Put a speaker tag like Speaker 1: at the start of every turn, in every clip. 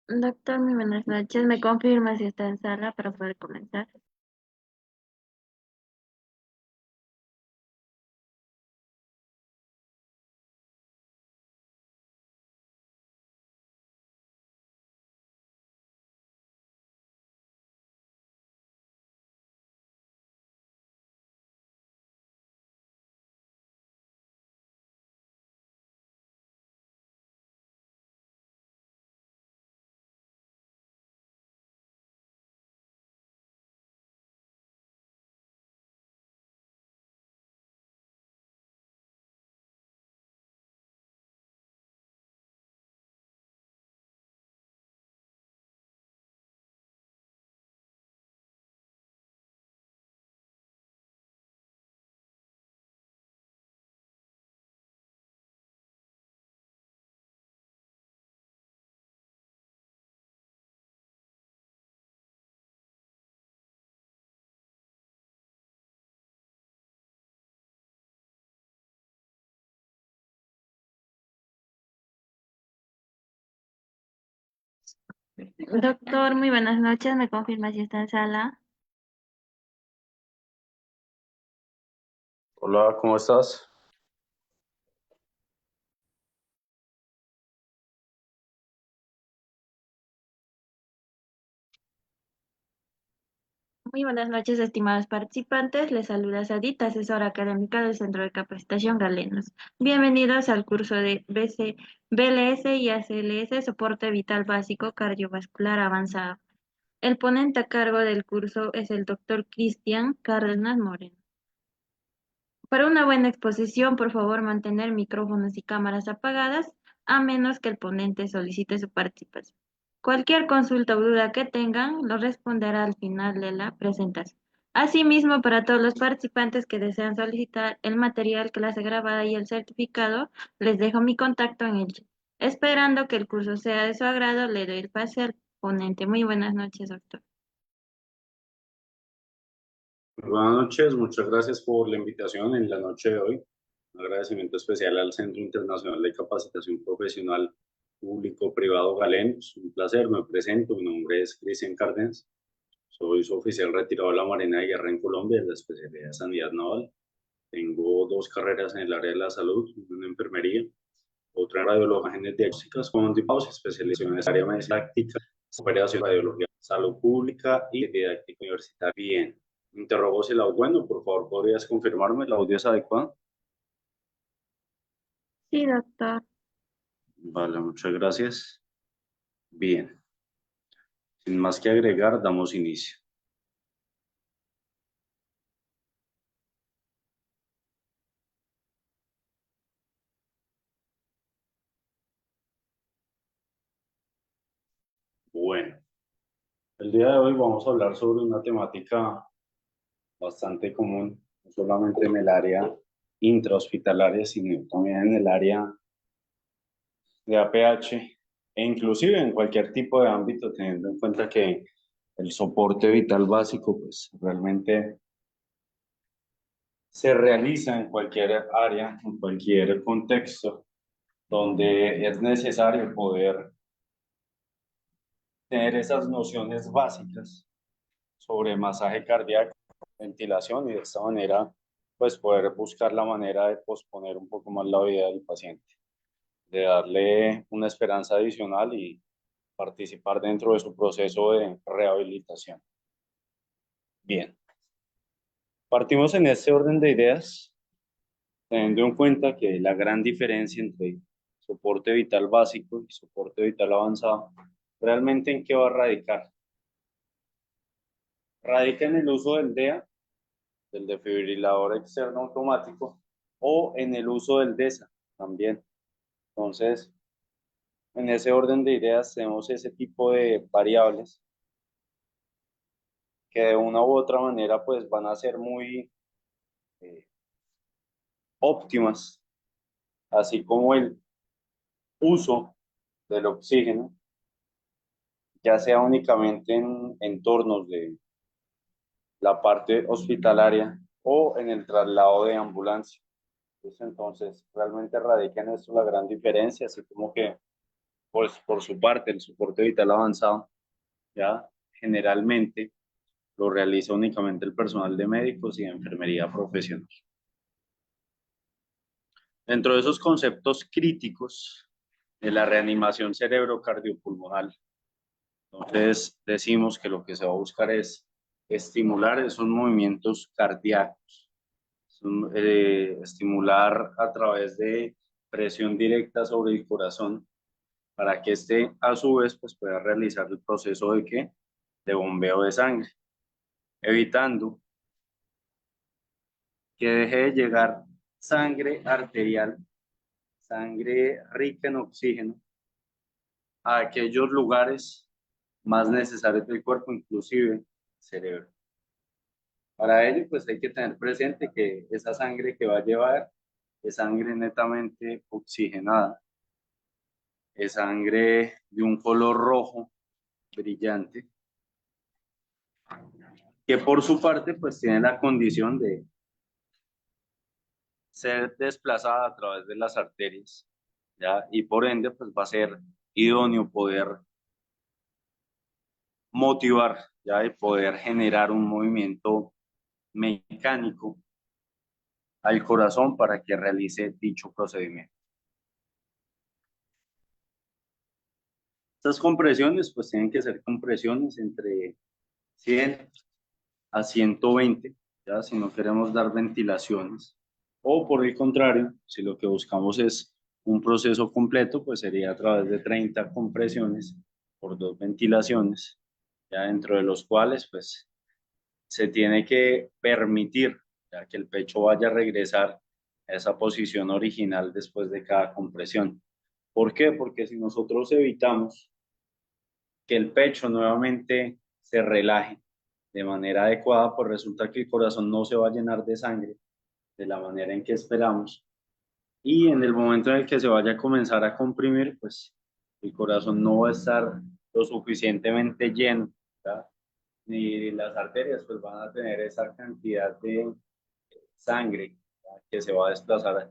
Speaker 1: Doctor, muy buenas noches. ¿Me confirma si está en sala para poder comenzar? Doctor, muy buenas noches. ¿Me confirma si está en sala?
Speaker 2: Hola, ¿cómo estás?
Speaker 1: Muy buenas noches, estimados participantes. Les saluda Sadita, asesora académica del Centro de Capacitación Galenos. Bienvenidos al curso de BLS y ACLS, Soporte Vital Básico Cardiovascular Avanzado. El ponente a cargo del curso es el doctor Cristian Cárdenas Moreno. Para una buena exposición, por favor, mantener micrófonos y cámaras apagadas, a menos que el ponente solicite su participación. Cualquier consulta o duda que tengan, lo responderá al final de la presentación. Asimismo, para todos los participantes que desean solicitar el material, clase grabada y el certificado, les dejo mi contacto en el chat. Esperando que el curso sea de su agrado, le doy el pase al ponente. Muy buenas noches, doctor.
Speaker 2: Buenas noches, muchas gracias por la invitación en la noche de hoy. Un agradecimiento especial al Centro Internacional de Capacitación Profesional Público-Privado Galenos. Un placer, me presento, mi nombre es Cristian Cárdenas, soy su oficial retirado de la Marina de Guerra en Colombia, de la especialidad de Sanidad Naval. Tengo dos carreras en el área de la salud, una en enfermería, otra en radiología diagnósticas con diplomados, especialización en el área de medicina práctica, operación de radiología, salud pública y didáctica universitaria. Bien, interrogo si el audio, bueno, por favor, ¿podrías confirmarme el audio es adecuado?
Speaker 1: Sí, doctor.
Speaker 2: Vale, muchas gracias. Bien, sin más que agregar, damos inicio. Bueno, el día de hoy vamos a hablar sobre una temática bastante común, no solamente en el área intrahospitalaria, sino también en el área de APH e inclusive en cualquier tipo de ámbito, teniendo en cuenta que el soporte vital básico pues realmente se realiza en cualquier área, en cualquier contexto donde es necesario poder tener esas nociones básicas sobre masaje cardíaco, ventilación y de esta manera pues poder buscar la manera de posponer un poco más la vida del paciente, de darle una esperanza adicional y participar dentro de su proceso de rehabilitación. Bien, partimos en este orden de ideas, teniendo en cuenta que la gran diferencia entre soporte vital básico y soporte vital avanzado, realmente en qué va a radicar. Radica en el uso del DEA, del desfibrilador externo automático, o en el uso del DESA también. Entonces, en ese orden de ideas tenemos ese tipo de variables que de una u otra manera pues van a ser muy eh, óptimas, así como el uso del oxígeno, ya sea únicamente en entornos de la parte hospitalaria o en el traslado de ambulancia. Entonces, realmente radica en esto la gran diferencia, así como que pues por su parte, el soporte vital avanzado, ya generalmente lo realiza únicamente el personal de médicos y de enfermería profesional. Dentro de esos conceptos críticos de la reanimación cerebrocardiopulmonar, entonces decimos que lo que se va a buscar es estimular esos movimientos cardíacos, estimular a través de presión directa sobre el corazón para que éste a su vez pues, pueda realizar el proceso de ¿qué? De bombeo de sangre, evitando que deje de llegar sangre arterial, sangre rica en oxígeno, a aquellos lugares más necesarios del cuerpo, inclusive el cerebro. Para ello, pues hay que tener presente que esa sangre que va a llevar es sangre netamente oxigenada, es sangre de un color rojo brillante, que por su parte, pues tiene la condición de ser desplazada a través de las arterias, ¿ya? Y por ende, pues va a ser idóneo poder motivar, ¿ya? Y poder generar un movimiento mecánico al corazón para que realice dicho procedimiento. Estas compresiones, pues tienen que ser compresiones entre 100 a 120, ¿ya? Si no queremos dar ventilaciones. O por el contrario, si lo que buscamos es un proceso completo, pues sería a través de 30 compresiones por 2 ventilaciones, ya dentro de los cuales pues se tiene que permitir ya que el pecho vaya a regresar a esa posición original después de cada compresión. ¿Por qué? Porque si nosotros evitamos que el pecho nuevamente se relaje de manera adecuada, pues resulta que el corazón no se va a llenar de sangre de la manera en que esperamos. Y en el momento en el que se vaya a comenzar a comprimir, pues el corazón no va a estar lo suficientemente lleno, ¿verdad? Ni las arterias pues van a tener esa cantidad de sangre, ¿verdad? Que se va a desplazar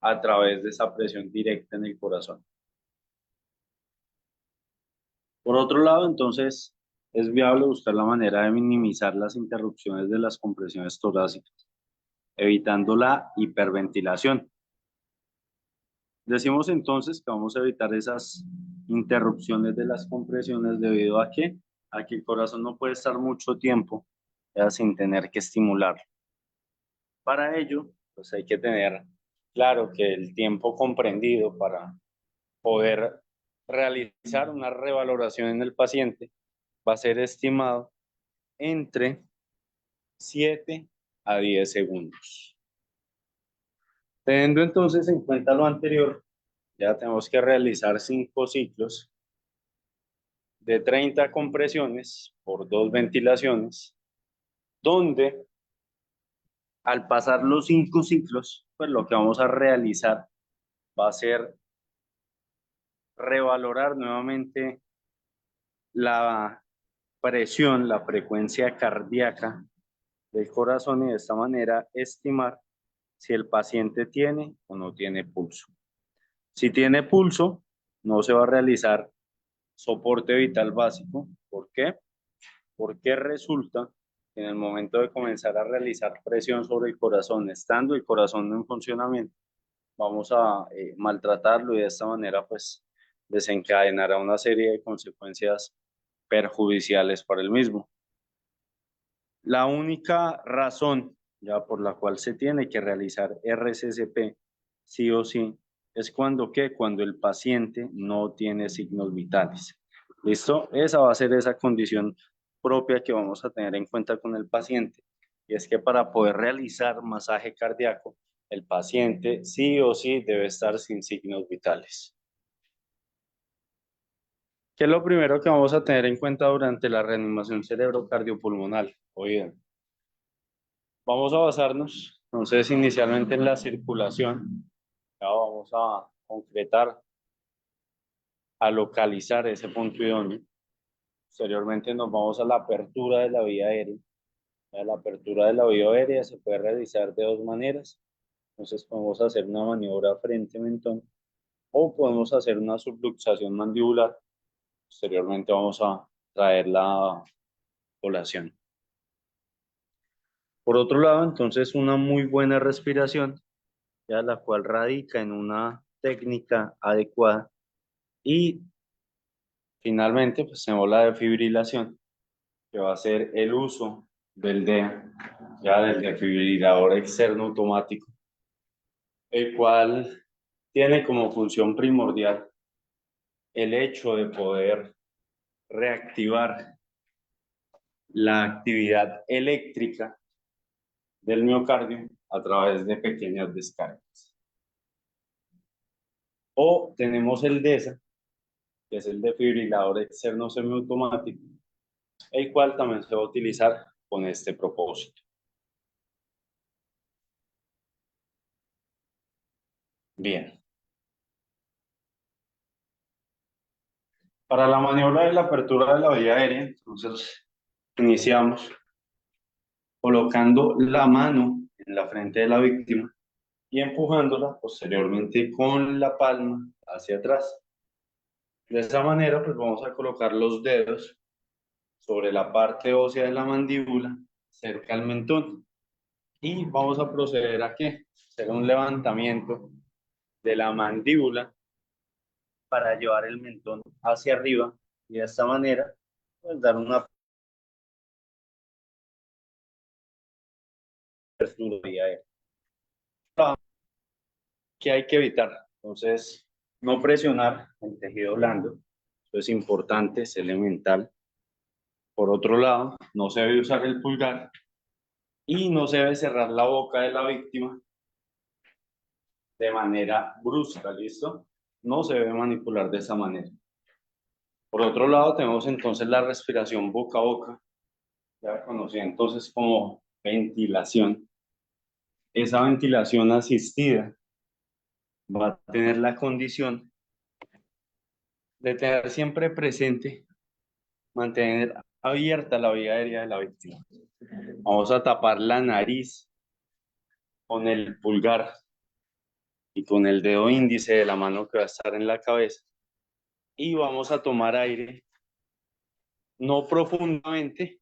Speaker 2: a través de esa presión directa en el corazón. Por otro lado, entonces, es viable buscar la manera de minimizar las interrupciones de las compresiones torácicas, evitando la hiperventilación. Decimos entonces que vamos a evitar esas interrupciones de las compresiones debido a que el corazón no puede estar mucho tiempo ya, sin tener que estimularlo. Para ello, pues hay que tener claro que el tiempo comprendido para poder realizar una revaloración en el paciente va a ser estimado entre 7 a 10 segundos. Teniendo entonces en cuenta lo anterior, ya tenemos que realizar 5 ciclos de 30 compresiones por 2 ventilaciones, donde al pasar los 5 ciclos, pues lo que vamos a realizar va a ser revalorar nuevamente la presión, la frecuencia cardíaca del corazón y de esta manera estimar si el paciente tiene o no tiene pulso. Si tiene pulso, no se va a realizar soporte vital básico. ¿Por qué? Porque resulta que en el momento de comenzar a realizar presión sobre el corazón, estando el corazón en funcionamiento, vamos a maltratarlo y de esta manera pues desencadenará una serie de consecuencias perjudiciales para el mismo. La única razón ya por la cual se tiene que realizar RCCP sí o sí es cuando el paciente no tiene signos vitales. ¿Listo? Esa va a ser esa condición propia que vamos a tener en cuenta con el paciente. Y es que para poder realizar masaje cardíaco, el paciente sí o sí debe estar sin signos vitales. ¿Qué es lo primero que vamos a tener en cuenta durante la reanimación cerebrocardiopulmonar? Oye, vamos a basarnos, entonces, inicialmente en la circulación. Ya vamos a concretar, a localizar ese punto idóneo. Posteriormente nos vamos a la apertura de la vía aérea. Ya la apertura de la vía aérea se puede realizar de dos maneras. Entonces podemos hacer una maniobra frente-mentón o podemos hacer una subluxación mandibular. Posteriormente vamos a traer la colación. Por otro lado, entonces, una muy buena respiración, ya la cual radica en una técnica adecuada. Y finalmente, pues tenemos la defibrilación, que va a ser el uso del DEA, ya del desfibrilador externo automático, el cual tiene como función primordial el hecho de poder reactivar la actividad eléctrica del miocardio a través de pequeñas descargas. O tenemos el DESA, que es el desfibrilador externo semiautomático, el cual también se va a utilizar con este propósito. Bien. Para la maniobra de la apertura de la vía aérea, entonces iniciamos colocando la mano en la frente de la víctima y empujándola posteriormente con la palma hacia atrás. De esa manera, pues vamos a colocar los dedos sobre la parte ósea de la mandíbula, cerca al mentón. Y vamos a proceder a ¿qué? Hacer un levantamiento de la mandíbula para llevar el mentón hacia arriba y de esta manera, pues dar una apertura que hay que evitar. Entonces, no presionar el tejido blando. Eso es importante, es elemental. Por otro lado, no se debe usar el pulgar y no se debe cerrar la boca de la víctima de manera brusca, ¿listo? No se debe manipular de esa manera. Por otro lado, tenemos entonces la respiración boca a boca, ya conocida entonces como ventilación. Esa ventilación asistida va a tener la condición de tener siempre presente, mantener abierta la vía aérea de la víctima. Vamos a tapar la nariz con el pulgar y con el dedo índice de la mano que va a estar en la cabeza y vamos a tomar aire no profundamente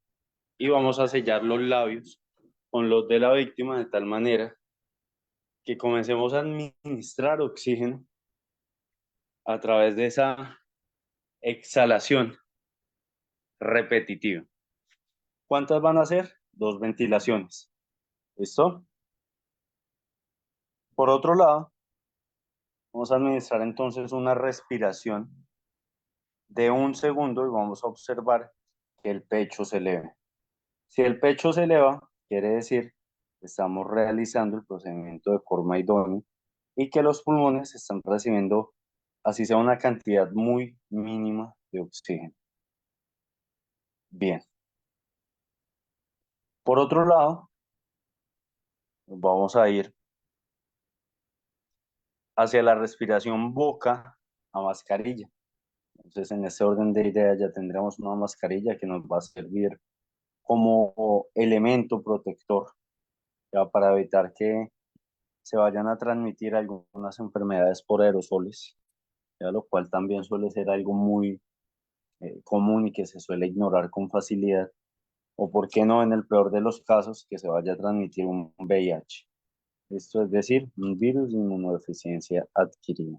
Speaker 2: y vamos a sellar los labios con los de la víctima de tal manera que comencemos a administrar oxígeno a través de esa exhalación repetitiva. ¿Cuántas van a ser? 2 ventilaciones. ¿Listo? Por otro lado, vamos a administrar entonces una respiración de 1 segundo y vamos a observar que el pecho se eleve. Si el pecho se eleva, quiere decir que estamos realizando el procedimiento de forma idónea y que los pulmones están recibiendo, así sea una cantidad muy mínima de oxígeno. Bien. Por otro lado, vamos a ir hacia la respiración boca a mascarilla. Entonces, en ese orden de ideas ya tendremos una mascarilla que nos va a servir como elemento protector, ya para evitar que se vayan a transmitir algunas enfermedades por aerosoles, ya lo cual también suele ser algo muy común y que se suele ignorar con facilidad, o por qué no en el peor de los casos que se vaya a transmitir un VIH. Esto es decir, un virus de inmunodeficiencia adquirida.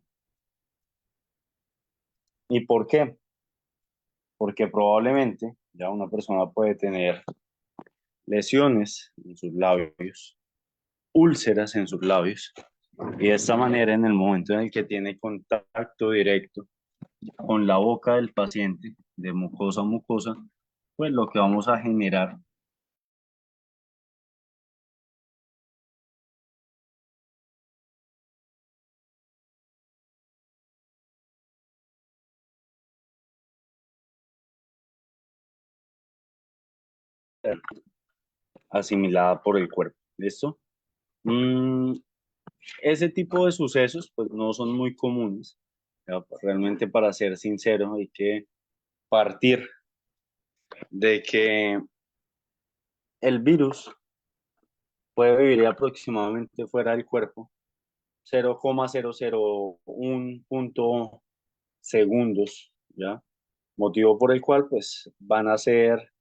Speaker 2: ¿Y por qué? Porque probablemente ya una persona puede tener lesiones en sus labios, úlceras en sus labios, y de esta manera en el momento en el que tiene contacto directo con la boca del paciente, de mucosa a mucosa, pues lo que vamos a generar asimilada por el cuerpo. ¿Listo? Mm, ese tipo de sucesos pues no son muy comunes. Ya, realmente, para ser sincero, hay que partir de que el virus puede vivir aproximadamente fuera del cuerpo 0,001 punto segundos, ¿ya? Motivo por el cual pues van a ser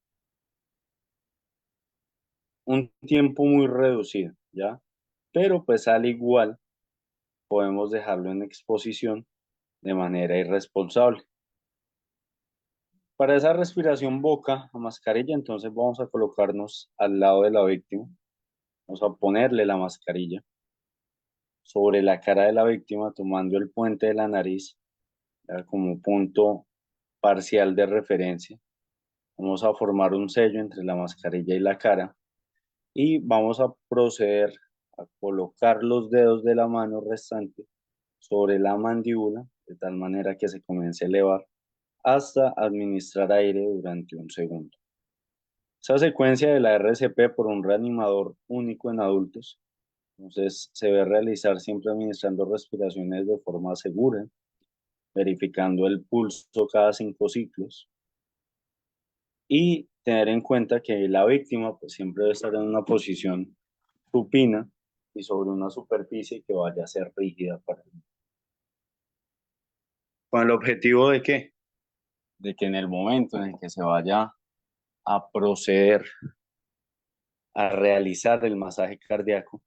Speaker 2: un tiempo muy reducido, ¿ya? Pero pues al igual podemos dejarlo en exposición de manera irresponsable. Para esa respiración boca a mascarilla, entonces vamos a colocarnos al lado de la víctima, vamos a ponerle la mascarilla sobre la cara de la víctima tomando el puente de la nariz, ¿ya? Como punto parcial de referencia. Vamos a formar un sello entre la mascarilla y la cara y vamos a proceder a colocar los dedos de la mano restante sobre la mandíbula de tal manera que se comience a elevar hasta administrar aire durante un segundo. Esa secuencia de la RCP por un reanimador único en adultos, entonces se debe realizar siempre administrando respiraciones de forma segura, verificando el pulso cada 5 ciclos y tener en cuenta que la víctima pues, siempre debe estar en una posición supina y sobre una superficie que vaya a ser rígida para él. ¿Con el objetivo de qué? De que en el momento en el que se vaya a proceder a realizar el masaje cardíaco,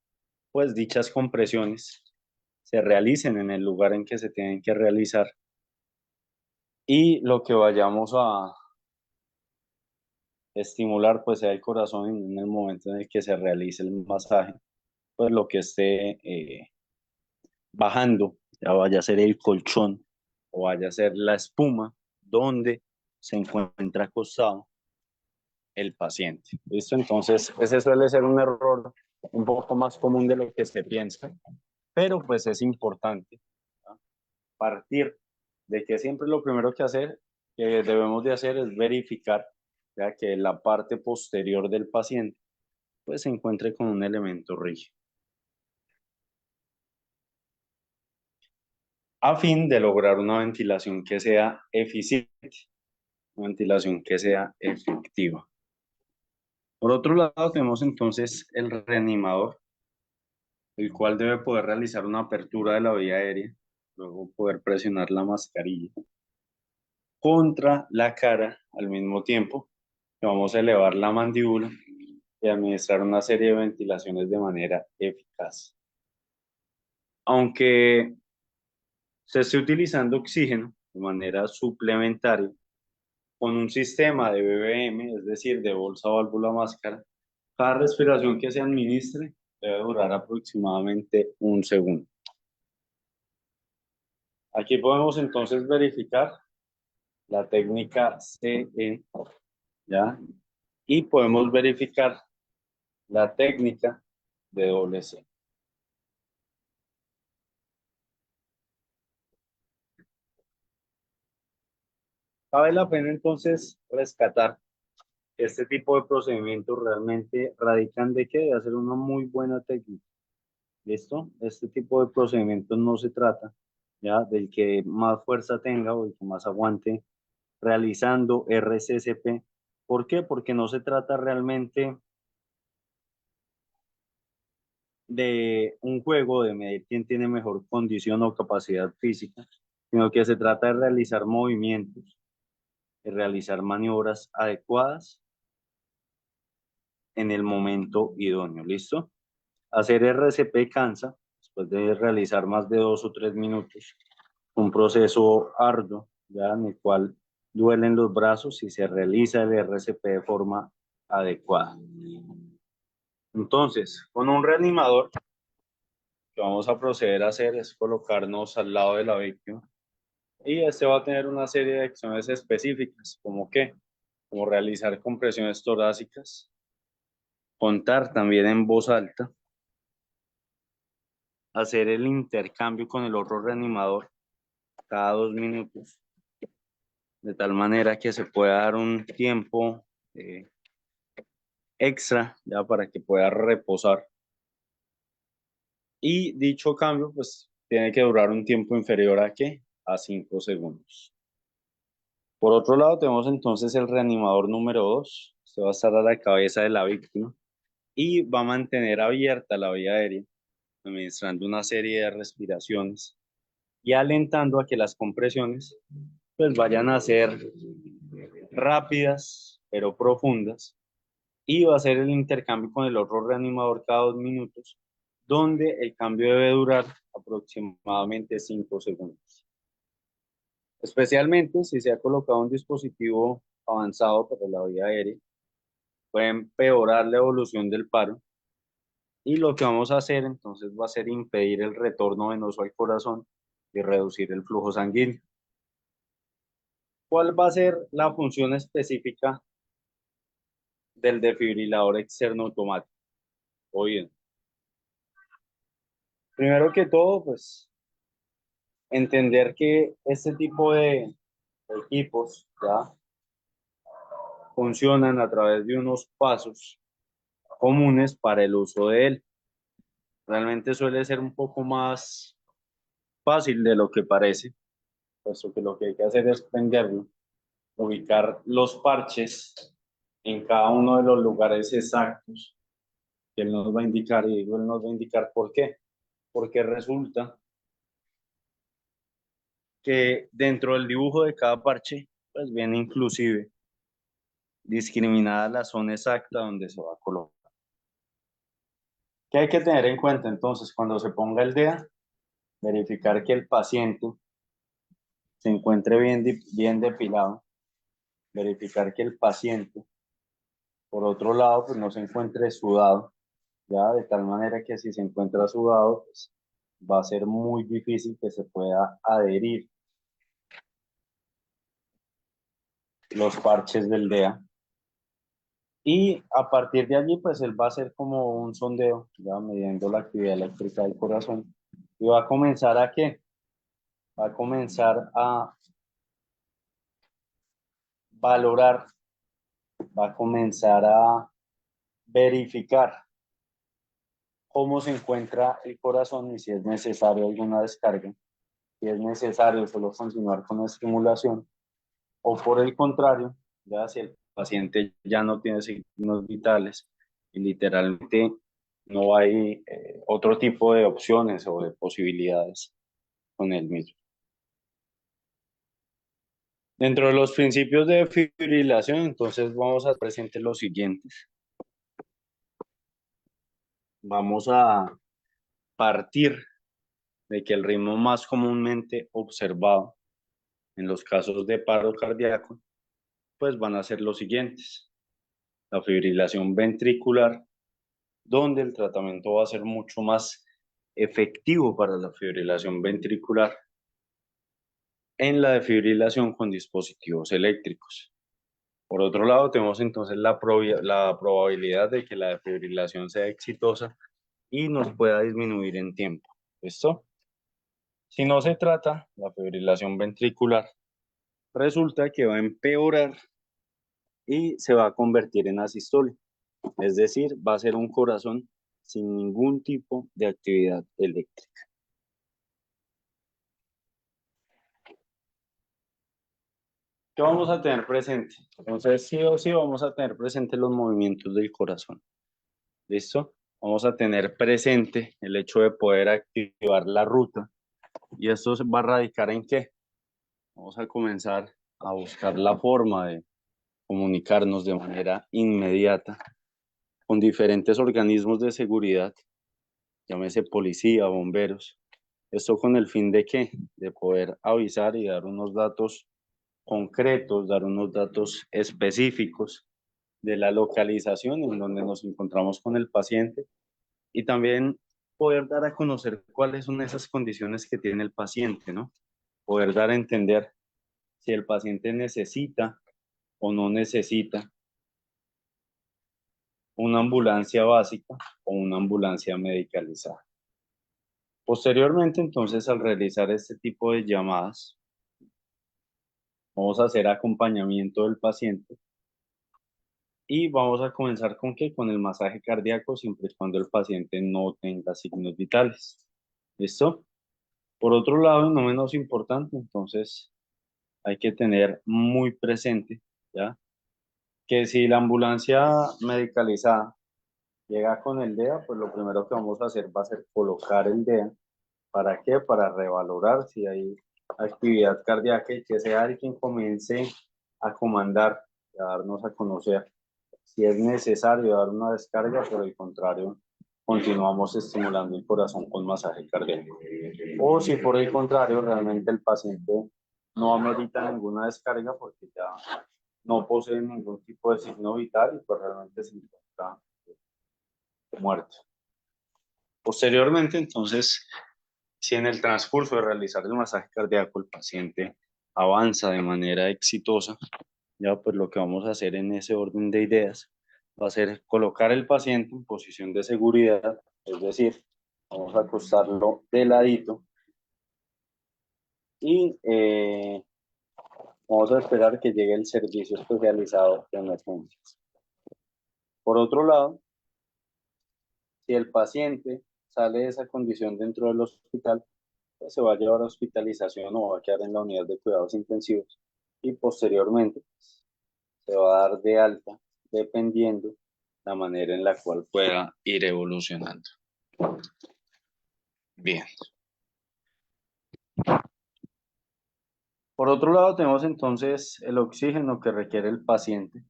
Speaker 2: pues dichas compresiones se realicen en el lugar en que se tienen que realizar y lo que vayamos a estimular pues sea el corazón en el momento en el que se realice el masaje, pues lo que esté bajando, ya vaya a ser el colchón o vaya a ser la espuma donde se encuentra acostado el paciente. ¿Listo? Entonces, ese suele ser un error un poco más común de lo que se piensa, pero pues es importante, ¿no? Partir de que siempre lo primero que debemos de hacer es verificar, ya que la parte posterior del paciente pues se encuentre con un elemento rígido, a fin de lograr una ventilación que sea eficiente, una ventilación que sea efectiva. Por otro lado, tenemos entonces el reanimador, el cual debe poder realizar una apertura de la vía aérea, luego poder presionar la mascarilla contra la cara al mismo tiempo que vamos a elevar la mandíbula y administrar una serie de ventilaciones de manera eficaz. Aunque se esté utilizando oxígeno de manera suplementaria con un sistema de BBM, es decir, de bolsa, válvula, máscara, cada respiración que se administre debe durar aproximadamente un segundo. Aquí podemos entonces verificar la técnica CE, ¿ya? Y podemos verificar la técnica de doble C. Vale la pena entonces rescatar que este tipo de procedimientos realmente radican de que debe hacer una muy buena técnica. ¿Listo? Este tipo de procedimientos no se trata ya del que más fuerza tenga o el que más aguante realizando RCCP. ¿Por qué? Porque no se trata realmente de un juego de medir quién tiene mejor condición o capacidad física, sino que se trata de realizar movimientos, de realizar maniobras adecuadas en el momento idóneo. ¿Listo? Hacer RCP cansa, después de realizar más de 2 o 3 minutos, un proceso arduo, ya en el cual duelen los brazos si se realiza el RCP de forma adecuada. Entonces, con un reanimador, lo que vamos a proceder a hacer es colocarnos al lado de la víctima y este va a tener una serie de acciones específicas, como qué, como realizar compresiones torácicas, contar también en voz alta, hacer el intercambio con el otro reanimador cada 2 minutos, de tal manera que se pueda dar un tiempo extra ya para que pueda reposar. Y dicho cambio, pues tiene que durar un tiempo inferior a ¿qué? A 5 segundos. Por otro lado, tenemos entonces el reanimador número 2. Este va a estar a la cabeza de la víctima y va a mantener abierta la vía aérea administrando una serie de respiraciones y alentando a que las compresiones pues vayan a ser rápidas pero profundas, y va a hacer el intercambio con el otro reanimador cada 2 minutos, donde el cambio debe durar aproximadamente 5 segundos. Especialmente si se ha colocado un dispositivo avanzado para la vía aérea, puede empeorar la evolución del paro, y lo que vamos a hacer entonces va a ser impedir el retorno venoso al corazón y reducir el flujo sanguíneo. ¿Cuál va a ser la función específica del desfibrilador externo automático? Oye, primero que todo, pues entender que este tipo de equipos ya funcionan a través de unos pasos comunes para el uso de él. Realmente suele ser un poco más fácil de lo que parece, puesto que lo que hay que hacer es prenderlo, ubicar los parches en cada uno de los lugares exactos que él nos va a indicar, y digo, él nos va a indicar por qué. Porque resulta que dentro del dibujo de cada parche, pues viene inclusive discriminada la zona exacta donde se va a colocar. ¿Qué hay que tener en cuenta entonces cuando se ponga el DEA? Verificar que el paciente se encuentre bien depilado, verificar que el paciente, por otro lado, pues no se encuentre sudado, ya de tal manera que si se encuentra sudado, pues va a ser muy difícil que se pueda adherir los parches del DEA. Y a partir de allí, pues él va a hacer como un sondeo, ya midiendo la actividad eléctrica del corazón. ¿Y va a comenzar a qué? Va a comenzar a valorar, va a comenzar a verificar cómo se encuentra el corazón y si es necesario alguna descarga, si es necesario solo continuar con la estimulación, o por el contrario, ya si el paciente ya no tiene signos vitales y literalmente no hay otro tipo de opciones o de posibilidades con él mismo. Dentro de los principios de fibrilación, entonces vamos a presentar los siguientes. Vamos a partir de que el ritmo más comúnmente observado en los casos de paro cardíaco, pues van a ser los siguientes. La fibrilación ventricular, donde el tratamiento va a ser mucho más efectivo para la fibrilación ventricular en la defibrilación con dispositivos eléctricos. Por otro lado, tenemos entonces la probabilidad de que la defibrilación sea exitosa y nos pueda disminuir en tiempo. ¿Listo? Si no se trata, la fibrilación ventricular resulta que va a empeorar y se va a convertir en asistolia. Es decir, va a ser un corazón sin ningún tipo de actividad eléctrica. ¿Qué vamos a tener presente? Entonces, sí o sí vamos a tener presente los movimientos del corazón. ¿Listo? Vamos a tener presente el hecho de poder activar la ruta. ¿Y esto va a radicar en qué? Vamos a comenzar a buscar la forma de comunicarnos de manera inmediata con diferentes organismos de seguridad, llámese policía, bomberos. Esto con el fin de qué? De poder avisar y dar unos datos concretos, dar unos datos específicos de la localización en donde nos encontramos con el paciente, y también poder dar a conocer cuáles son esas condiciones que tiene el paciente, ¿no? Poder dar a entender si el paciente necesita o no necesita una ambulancia básica o una ambulancia medicalizada. Posteriormente, entonces, al realizar este tipo de llamadas, vamos a hacer acompañamiento del paciente y vamos a comenzar con qué, con el masaje cardíaco, siempre y cuando el paciente no tenga signos vitales. ¿Listo? Por otro lado, y no menos importante, entonces hay que tener muy presente, ¿ya? Que si la ambulancia medicalizada llega con el DEA, pues lo primero que vamos a hacer va a ser colocar el DEA. ¿Para qué? Para revalorar si hay actividad cardíaca y que sea el quien comience a comandar, a darnos a conocer si es necesario dar una descarga, por el contrario, continuamos estimulando el corazón con masaje cardíaco. O si por el contrario, realmente el paciente no amerita ninguna descarga porque ya no posee ningún tipo de signo vital y pues realmente se encuentra muerto. Posteriormente, entonces, si en el transcurso de realizar el masaje cardíaco el paciente avanza de manera exitosa, ya pues lo que vamos a hacer en ese orden de ideas va a ser colocar el paciente en posición de seguridad, es decir, vamos a acostarlo de ladito y vamos a esperar que llegue el servicio especializado de emergencias. Por otro lado, si el paciente sale de esa condición dentro del hospital, pues se va a llevar a hospitalización o va a quedar en la unidad de cuidados intensivos y posteriormente se va a dar de alta dependiendo la manera en la cual pueda ir evolucionando. Bien. Por otro lado, tenemos entonces el oxígeno que requiere el paciente.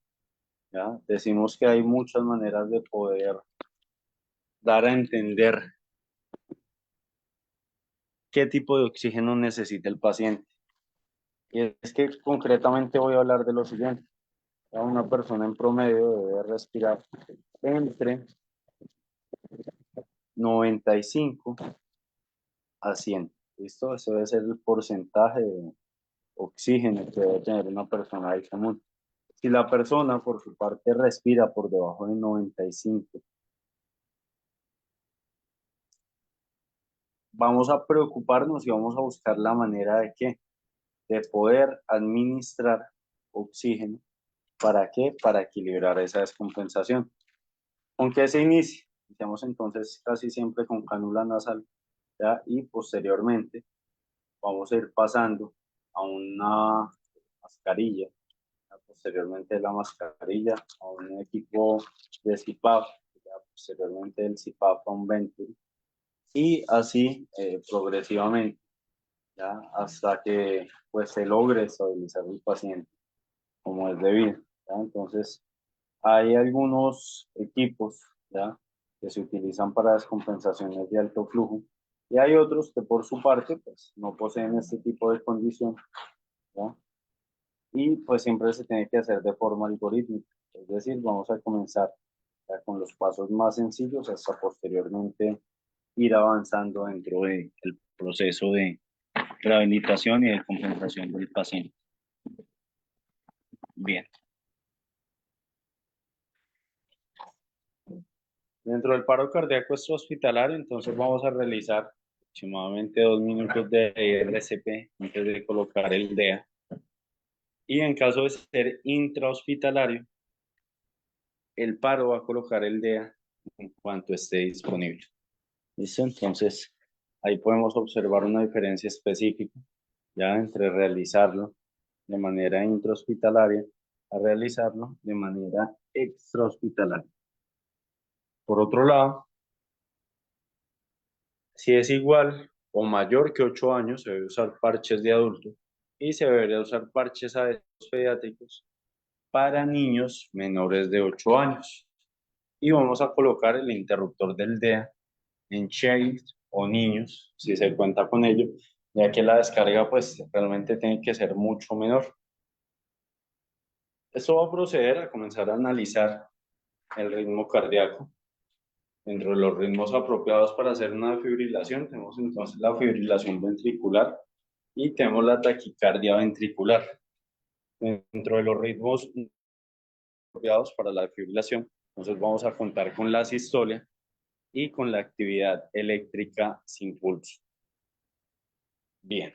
Speaker 2: ¿Ya? Decimos que hay muchas maneras de poder dar a entender qué tipo de oxígeno necesita el paciente. Y es que concretamente voy a hablar de lo siguiente. Una persona en promedio debe respirar entre 95 a 100. ¿Listo? Ese debe ser el porcentaje de oxígeno que debe tener una persona del común. Si la persona por su parte respira por debajo de 95, vamos a preocuparnos y vamos a buscar la manera de qué, de poder administrar oxígeno. ¿Para qué? Para equilibrar esa descompensación. ¿Con qué se inicia? Iniciamos entonces casi siempre con cánula nasal, ¿ya? Y posteriormente vamos a ir pasando a una mascarilla, ¿ya? Posteriormente de la mascarilla a un equipo de CPAP, ¿ya? Posteriormente del CPAP a un Venturi y así progresivamente, ¿ya? Hasta que pues se logre estabilizar el paciente como es debido, ¿ya? Entonces hay algunos equipos, ¿ya? Que se utilizan para descompensaciones de alto flujo y hay otros que por su parte pues no poseen este tipo de condición, ¿ya? Y pues siempre se tiene que hacer de forma algorítmica, es decir, vamos a comenzar ya con los pasos más sencillos hasta posteriormente ir avanzando dentro del proceso de rehabilitación y de compensación del paciente. Bien. Dentro del paro cardíaco extrahospitalario, entonces vamos a realizar aproximadamente 2 minutos de IRCP antes de colocar el DEA. Y en caso de ser intrahospitalario, el paro va a colocar el DEA en cuanto esté disponible. ¿Listo? Entonces, ahí podemos observar una diferencia específica ya entre realizarlo de manera intrahospitalaria a realizarlo de manera extrahospitalaria. Por otro lado, si es igual o mayor que 8 años, se debe usar parches de adulto y se debería usar parches pediátricos para niños menores de 8 años. Y vamos a colocar el interruptor del DEA en child o niños, si se cuenta con ello, ya que la descarga pues realmente tiene que ser mucho menor. Esto va a proceder a comenzar a analizar el ritmo cardíaco. Dentro de los ritmos apropiados para hacer una fibrilación, tenemos entonces la fibrilación ventricular y tenemos la taquicardia ventricular. Dentro de los ritmos apropiados para la fibrilación, entonces vamos a contar con la sistolia y con la actividad eléctrica sin pulso. Bien.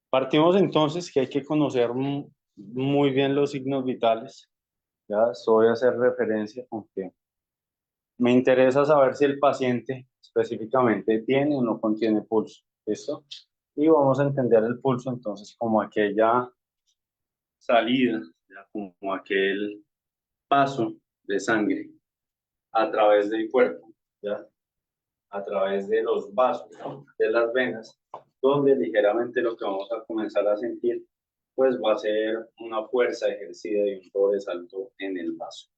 Speaker 2: Partimos entonces que hay que conocer muy bien los signos vitales. Ya voy a hacer referencia, aunque me interesa saber si el paciente específicamente tiene o no contiene pulso. ¿Listo? Y vamos a entender el pulso entonces como aquella salida, ¿ya? ya como aquel paso de sangre a través del cuerpo, ya a través de los vasos, ¿no? De las venas, donde ligeramente lo que vamos a comenzar a sentir, pues va a ser una fuerza ejercida y un sobresalto en el vaso.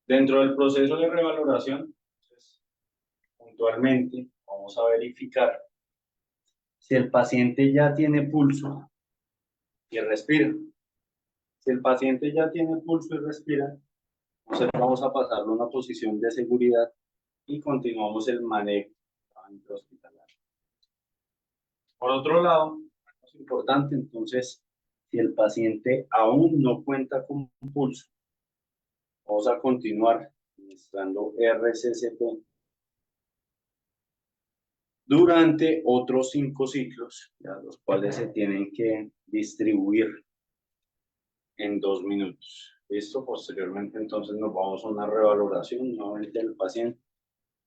Speaker 2: Dentro del proceso de revaloración, pues, puntualmente vamos a verificar si el paciente ya tiene pulso y respira. Si el paciente ya tiene pulso y respira, entonces vamos a pasarlo a una posición de seguridad y continuamos el manejo intrahospitalario. Por otro lado, es importante entonces, si el paciente aún no cuenta con pulso, vamos a continuar administrando RCCP durante otros 5 ciclos, ya, los cuales se tienen que distribuir en 2 minutos. Listo, posteriormente entonces nos vamos a una revaloración nuevamente del paciente,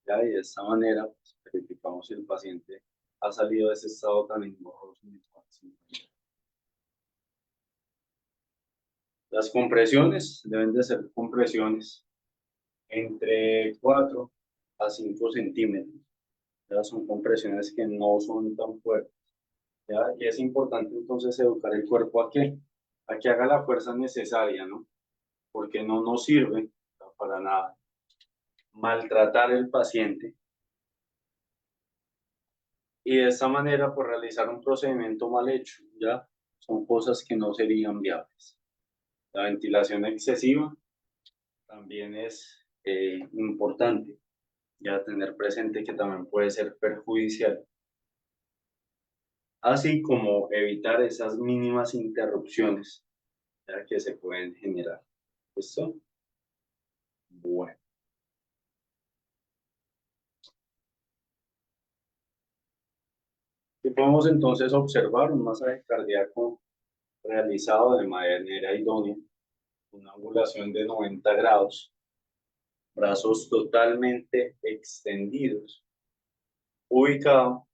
Speaker 2: ya, y de esta manera pues, verificamos si el paciente ha salido de ese estado tan engorroso. Las compresiones deben de ser compresiones entre 4 a 5 centímetros. Ya son compresiones que no son tan fuertes. ¿Ya? Y es importante entonces educar el cuerpo a que haga la fuerza necesaria, ¿no? Porque no nos sirve para nada maltratar al paciente y de esta manera por realizar un procedimiento mal hecho, ¿ya? Son cosas que no serían viables. La ventilación excesiva también es importante, ya tener presente que también puede ser perjudicial, así como evitar esas mínimas interrupciones, ya, que se pueden generar. ¿Listo? Bueno. Y podemos entonces observar un masaje cardíaco realizado de manera idónea, una angulación de 90 grados, brazos totalmente extendidos, ubicado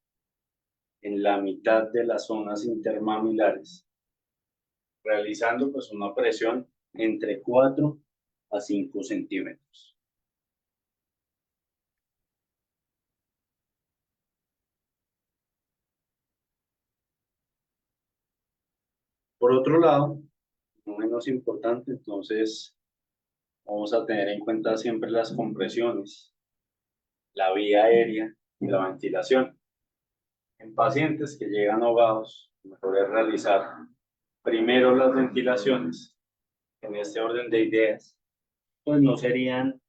Speaker 2: en la mitad de las zonas intermamilares, realizando pues una presión entre 4 a 5 centímetros. Por otro lado, no menos importante, entonces vamos a tener en cuenta siempre las compresiones, la vía aérea y la ventilación. En pacientes que llegan ahogados, mejor es realizar primero las ventilaciones. En este orden de ideas, pues no serían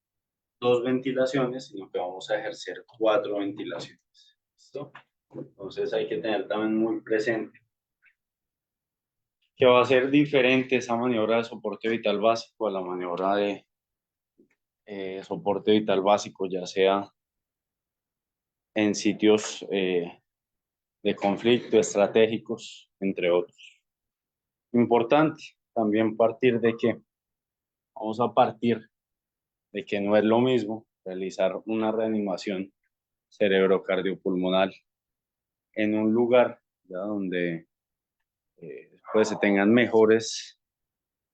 Speaker 2: 2 ventilaciones, sino que vamos a ejercer 4 ventilaciones. ¿Listo? Entonces hay que tener también muy presente que va a ser diferente esa maniobra de soporte vital básico a la maniobra de soporte vital básico, ya sea en sitios de conflicto, estratégicos, entre otros. Importante también partir de que, vamos a partir de que no es lo mismo realizar una reanimación cerebrocardiopulmonar en un lugar ya donde pues se tengan mejores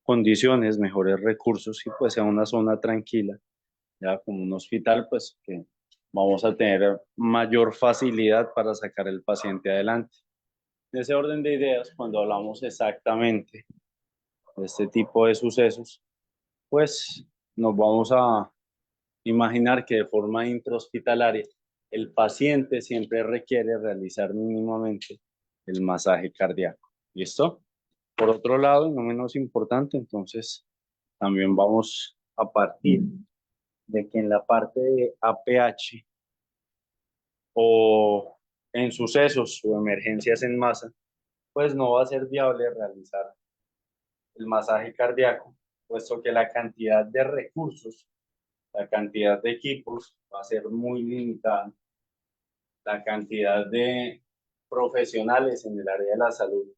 Speaker 2: condiciones, mejores recursos y pues sea una zona tranquila, ya como un hospital, pues que vamos a tener mayor facilidad para sacar el paciente adelante. En ese orden de ideas, cuando hablamos exactamente de este tipo de sucesos, pues nos vamos a imaginar que de forma intrahospitalaria el paciente siempre requiere realizar mínimamente el masaje cardíaco. ¿Listo? Por otro lado, y no menos importante, entonces también vamos a partir de que en la parte de APH o en sucesos o emergencias en masa, pues no va a ser viable realizar el masaje cardíaco, puesto que la cantidad de recursos, la cantidad de equipos va a ser muy limitada, la cantidad de profesionales en el área de la salud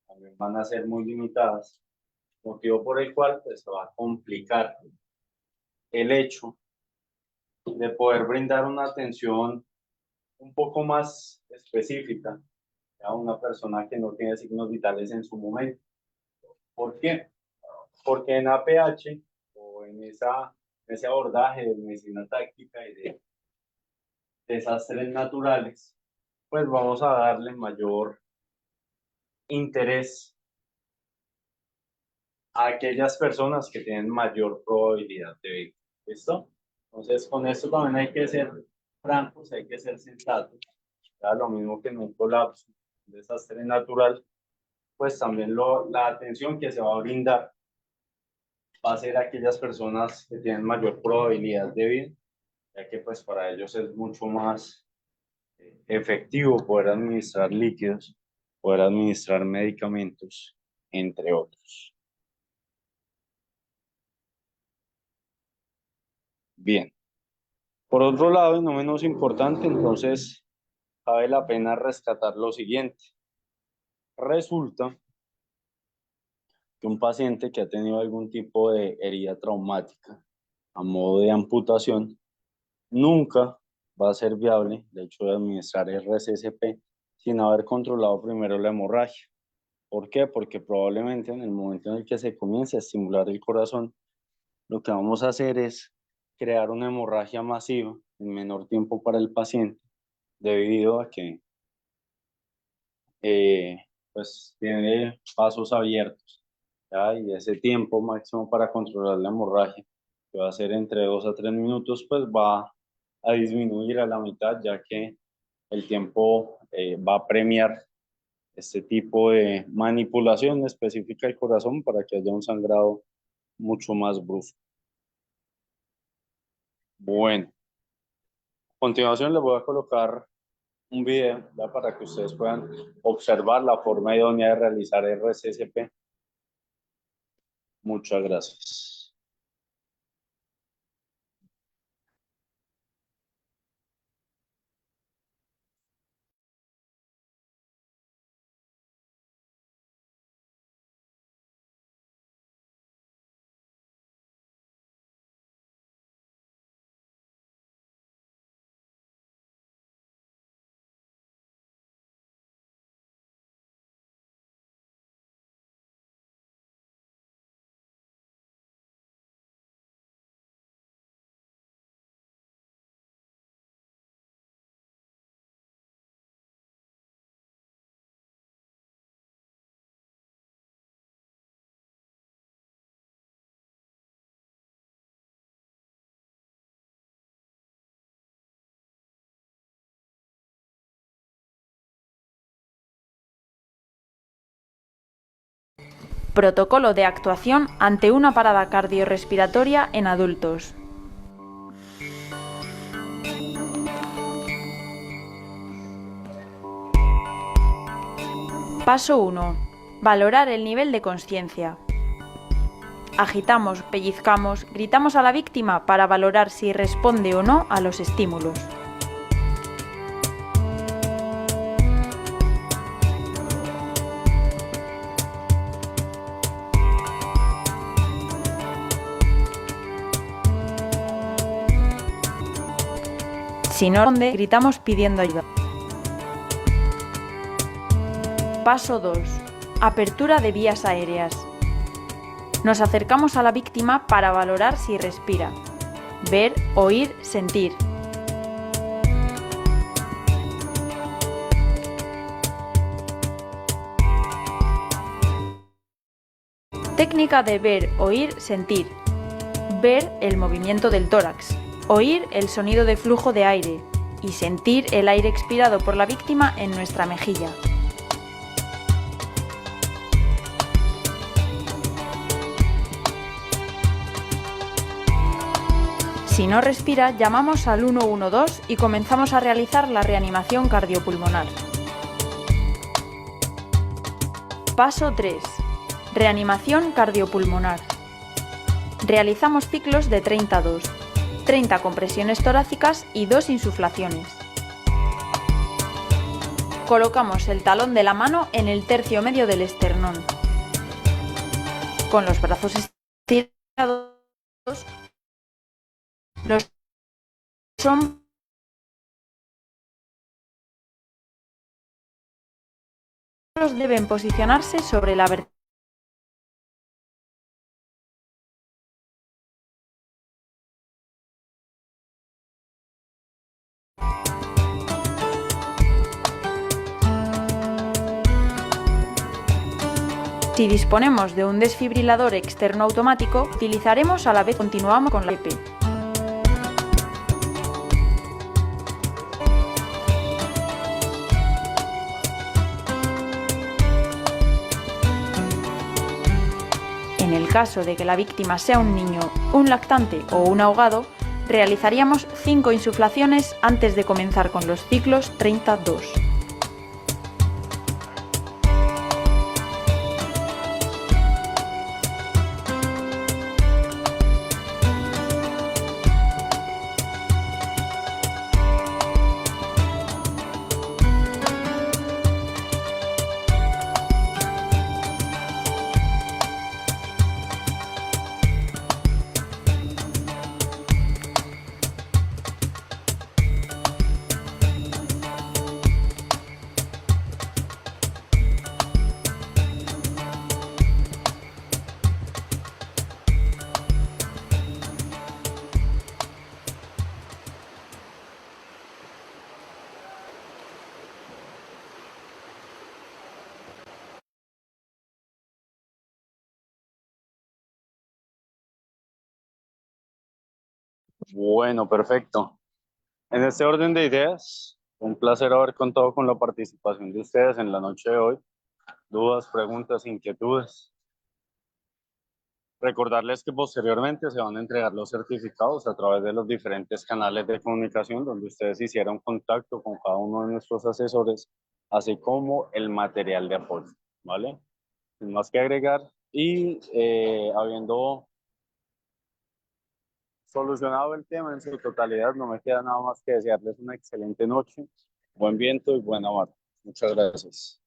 Speaker 2: también van a ser muy limitadas, motivo por el cual pues, se va a complicar el hecho de poder brindar una atención un poco más específica a una persona que no tiene signos vitales en su momento. ¿Por qué? Porque en APH o en ese abordaje de medicina táctica y de desastres naturales, pues vamos a darle mayor interés a aquellas personas que tienen mayor probabilidad de vivir. ¿Listo? Entonces, con esto también hay que ser francos, hay que ser sensatos. Ya lo mismo que en un colapso, un desastre natural, pues también la atención que se va a brindar va a ser a aquellas personas que tienen mayor probabilidad de vida, ya que pues para ellos es mucho más efectivo poder administrar líquidos, poder administrar medicamentos, entre otros. Bien. Por otro lado, y no menos importante, entonces vale la pena rescatar lo siguiente. Resulta que un paciente que ha tenido algún tipo de herida traumática a modo de amputación nunca va a ser viable el hecho de administrar RCCP sin haber controlado primero la hemorragia. ¿Por qué? Porque probablemente en el momento en el que se comience a estimular el corazón, lo que vamos a hacer es crear una hemorragia masiva en menor tiempo para el paciente, debido a que pues tiene pasos abiertos, ¿ya? Y ese tiempo máximo para controlar la hemorragia, que va a ser entre 2 a 3 minutos, pues va a disminuir a la mitad, ya que el tiempo va a premiar este tipo de manipulación específica del corazón para que haya un sangrado mucho más brusco. Bueno, a continuación les voy a colocar un video, ¿ya? Para que ustedes puedan observar la forma idónea de realizar RCCP. Muchas gracias.
Speaker 3: Protocolo de actuación ante una parada cardiorrespiratoria en adultos. Paso 1. Valorar el nivel de consciencia. Agitamos, pellizcamos, gritamos a la víctima para valorar si responde o no a los estímulos. Si no responde, gritamos pidiendo ayuda. Paso 2. Apertura de vías aéreas. Nos acercamos a la víctima para valorar si respira. Ver, oír, sentir. Técnica de ver, oír, sentir. Ver el movimiento del tórax. Oír el sonido de flujo de aire y sentir el aire expirado por la víctima en nuestra mejilla. Si no respira, llamamos al 112 y comenzamos a realizar la reanimación cardiopulmonar. Paso 3. Reanimación cardiopulmonar. Realizamos ciclos de 30-2. 30 compresiones torácicas y 2 insuflaciones. Colocamos el talón de la mano en el tercio medio del esternón. Con los brazos estirados, los hombros deben posicionarse sobre la vertedera. Si disponemos de un desfibrilador externo automático, utilizaremos a la vez continuamos con la EP. En el caso de que la víctima sea un niño, un lactante o un ahogado, realizaríamos 5 insuflaciones antes de comenzar con los ciclos 30-2.
Speaker 2: Bueno, perfecto. En este orden de ideas, un placer haber contado con la participación de ustedes en la noche de hoy. Dudas, preguntas, inquietudes. Recordarles que posteriormente se van a entregar los certificados a través de los diferentes canales de comunicación donde ustedes hicieron contacto con cada uno de nuestros asesores, así como el material de apoyo, ¿vale? Sin más que agregar y habiendo solucionado el tema en su totalidad, no me queda nada más que desearles una excelente noche, buen viento y buena mar. Muchas gracias.